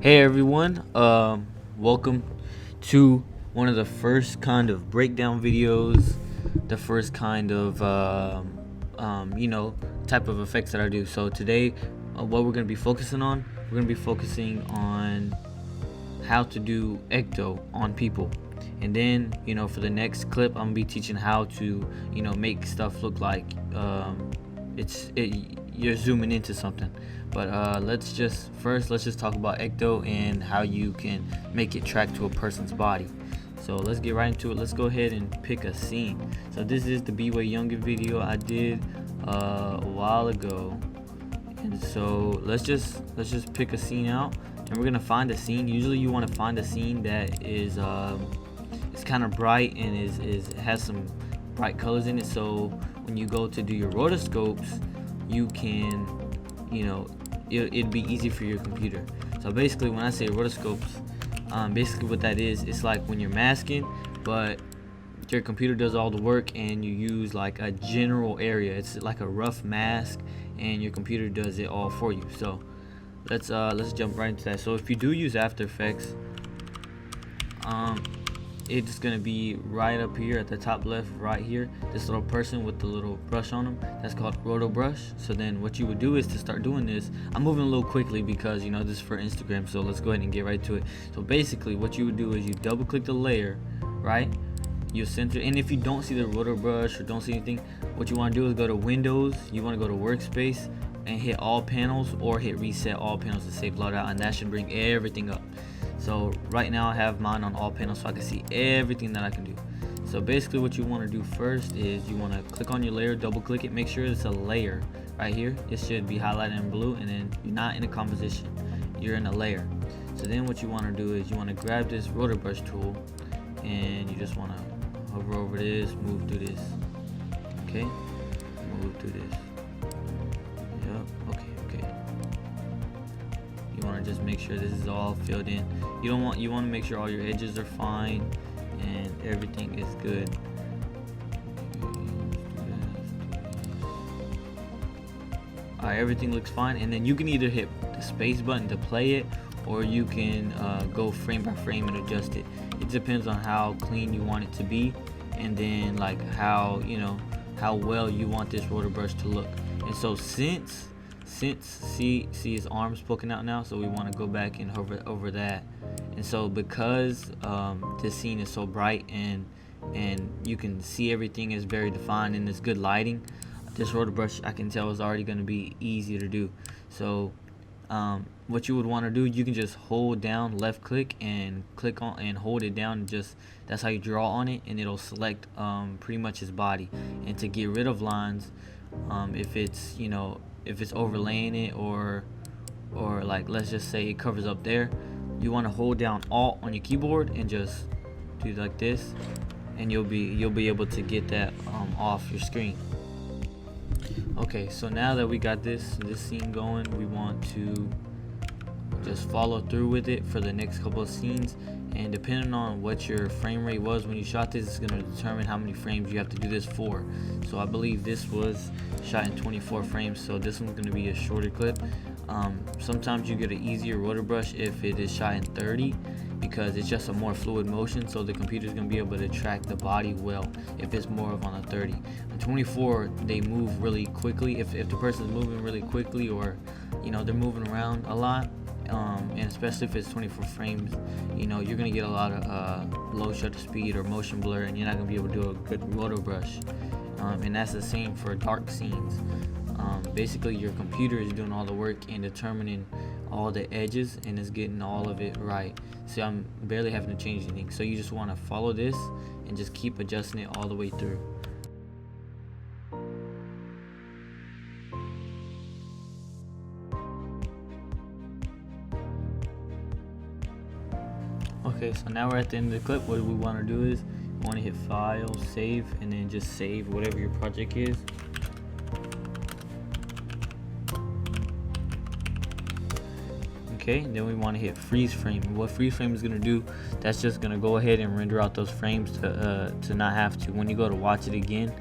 Hey everyone, welcome to one of the first kind of breakdown videos, the first kind of type of effects that I do. So today, what we're going to be focusing on, we're going to be focusing on how to do ecto on people, and then for the next clip, I'm gonna be teaching how to make stuff look like you're zooming into something. But let's just talk about ecto and how you can make it track to a person's body. So let's get right into it. Let's go ahead and pick a scene. So this is the Be Way Younger video I did a while ago, and so let's just pick a scene out, and we're gonna find a scene. Usually you want to find a scene that is it's kind of bright and has some bright colors in it, so when you go to do your rotoscopes, you can it'd be easy for your computer. So basically, when I say rotoscopes, basically what that is, it's like when you're masking, but your computer does all the work and you use like a general area. It's like a rough mask and your computer does it all for you. So let's jump right into that. So if you do use After Effects, it's gonna be right up here at the top left, right here, this little person with the little brush on them, that's called roto brush. So then what you would do is, to start doing this, I'm moving a little quickly because this is for Instagram, so let's go ahead and get right to it. So basically what you would do is you double click the layer, right? You center, and if you don't see the roto brush or don't see anything, what you want to do is go to Windows, you want to go to Workspace and hit all panels, or hit reset all panels to save loadout, and that should bring everything up. So right now I have mine on all panels so I can see everything that I can do. So basically what you want to do first is you want to click on your layer, double click it, make sure it's a layer right here. It should be highlighted in blue, and then you're not in a composition, you're in a layer. So then what you want to do is you want to grab this rotor brush tool, and you just want to hover over this, move through this, okay, move through this, yep, okay. You want to just make sure this is all filled in. You want to make sure all your edges are fine and everything is good. Alright, everything looks fine, and then you can either hit the space button to play it, or you can go frame by frame and adjust it. It depends on how clean you want it to be, and then like how well you want this rotor brush to look. And so since see his arms poking out now, so we want to go back and hover over that. And so because this scene is so bright and you can see everything is very defined and it's good lighting, this rotor brush, I can tell, is already going to be easy to do. So what you would want to do, you can just hold down, left click and click on and hold it down, and just that's how you draw on it, and it'll select pretty much his body. And to get rid of lines, if it's overlaying it, or like, let's just say it covers up there, you want to hold down Alt on your keyboard and just do like this, and you'll be able to get that off your screen. Okay, so now that we got this scene going, we want to just follow through with it for the next couple of scenes, and depending on what your frame rate was when you shot this, it's going to determine how many frames you have to do this for. So I believe this was shot in 24 frames, so this one's going to be a shorter clip. Sometimes you get an easier rotor brush if it is shot in 30, because it's just a more fluid motion, so the computer is going to be able to track the body well if it's more of on a 30. On 24, they move really quickly. If the person is moving really quickly, or they're moving around a lot, and especially if it's 24 frames, you're gonna get a lot of low shutter speed or motion blur, and you're not gonna be able to do a good rotor brush. And that's the same for dark scenes. Basically your computer is doing all the work and determining all the edges, and is getting all of it right. So I'm barely having to change anything. So you just want to follow this and just keep adjusting it all the way through. Okay, so now we're at the end of the clip. What we want to do is we want to hit File, Save, and then just save whatever your project is. Okay, then we want to hit freeze frame. And what freeze frame is going to do, that's just going to go ahead and render out those frames to not have to, when you go to watch it again,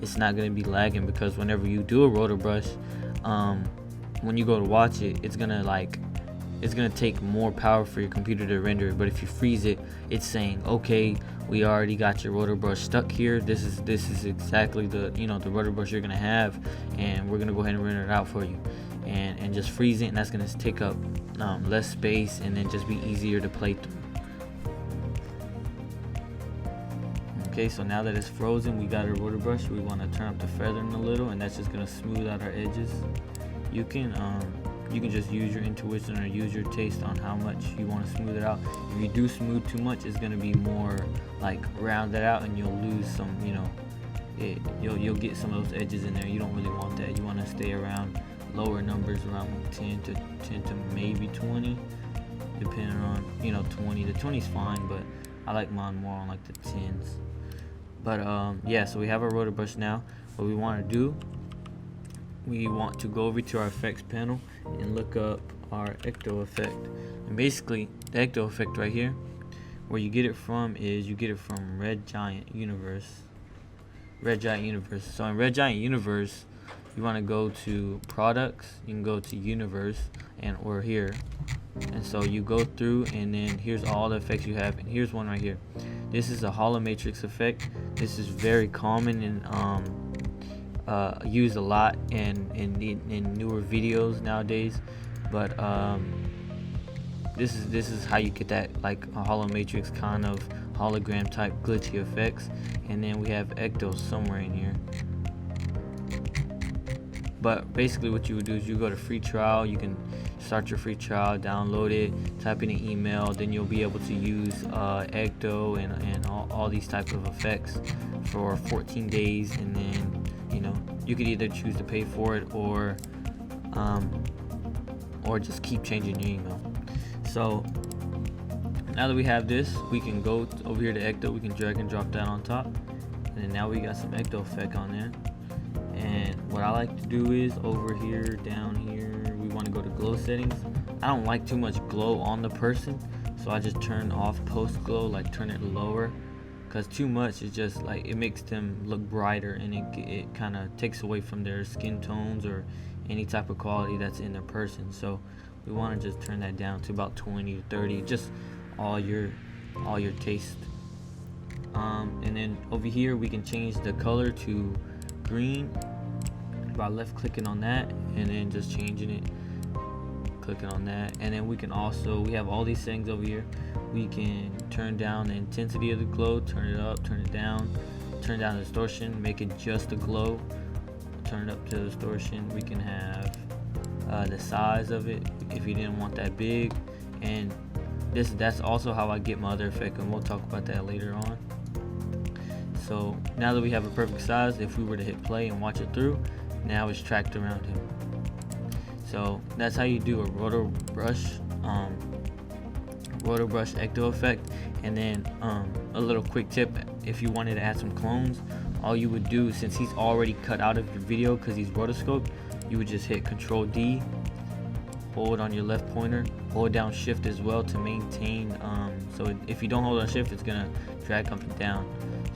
it's not going to be lagging, because whenever you do a rotor brush, when you go to watch it, it's going to it's gonna take more power for your computer to render it. But if you freeze it, it's saying, okay, we already got your rotor brush stuck here. This is exactly the the rotor brush you're gonna have, and we're gonna go ahead and render it out for you. And just freeze it, and that's gonna take up less space, and then just be easier to play through. Okay, so now that it's frozen, we got our rotor brush. We want to turn up the feathering a little, and that's just gonna smooth out our edges. You can just use your intuition or use your taste on how much you want to smooth it out. If you do smooth too much, it's gonna be more like rounded out, and you'll lose some, you'll get some of those edges in there. You don't really want that. You want to stay around lower numbers, around 10 to maybe 20, depending on 20. The 20 is fine, but I like mine more on like the 10s. But yeah, so we have our rotor brush now. What we want to do, we want to go over to our effects panel and look up our Ecto effect. And basically the Ecto effect right here, where you get it from is you get it from Red Giant Universe. So in Red Giant Universe, you want to go to products, you can go to universe, and or here, and so you go through, and then here's all the effects you have, and here's one right here. This is a hollow matrix effect. This is very common and used a lot in newer videos nowadays, but this is how you get that, like a hollow matrix kind of hologram type glitchy effects. And then we have Ecto somewhere in here. But basically what you would do is you go to free trial. You can start your free trial, download it, type in an email, then you'll be able to use Ecto and all these types of effects for 14 days. And then you could either choose to pay for it or just keep changing your email. So now that we have this, we can go over here to Ecto. We can drag and drop that on top, and then now we got some Ecto effect on there. And what I like to do is over here, down here, we want to go to glow settings. I don't like too much glow on the person, so I just turn off post glow, like turn it lower, because too much is just like it makes them look brighter, and it kind of takes away from their skin tones or any type of quality that's in their person. So we want to just turn that down to about 20 to 30, just all your taste. And then over here we can change the color to green by left clicking on that, and then just changing it, clicking on that. And then we can also, we have all these settings over here. We can turn down the intensity of the glow, turn it up, turn it down, turn down the distortion, make it just a glow, turn it up to distortion. We can have the size of it if you didn't want that big. And that's also how I get my other effect, and we'll talk about that later on. So now that we have a perfect size, if we were to hit play and watch it through, now it's tracked around him. So that's how you do a rotor brush Ecto effect. And then a little quick tip, if you wanted to add some clones, all you would do, since he's already cut out of your video because he's rotoscoped, you would just hit Control D, hold on your left pointer, hold down Shift as well to maintain. So if you don't hold on Shift, it's gonna drag up and down.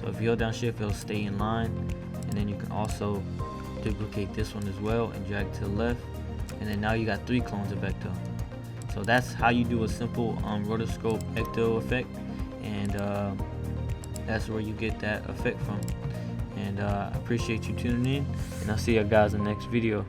So if you hold down Shift, it'll stay in line. And then you can also duplicate this one as well and drag to the left. And then now you got 3 clones of Ecto. So that's how you do a simple rotoscope Ecto effect, and that's where you get that effect from. And I appreciate you tuning in, and I'll see you guys in the next video.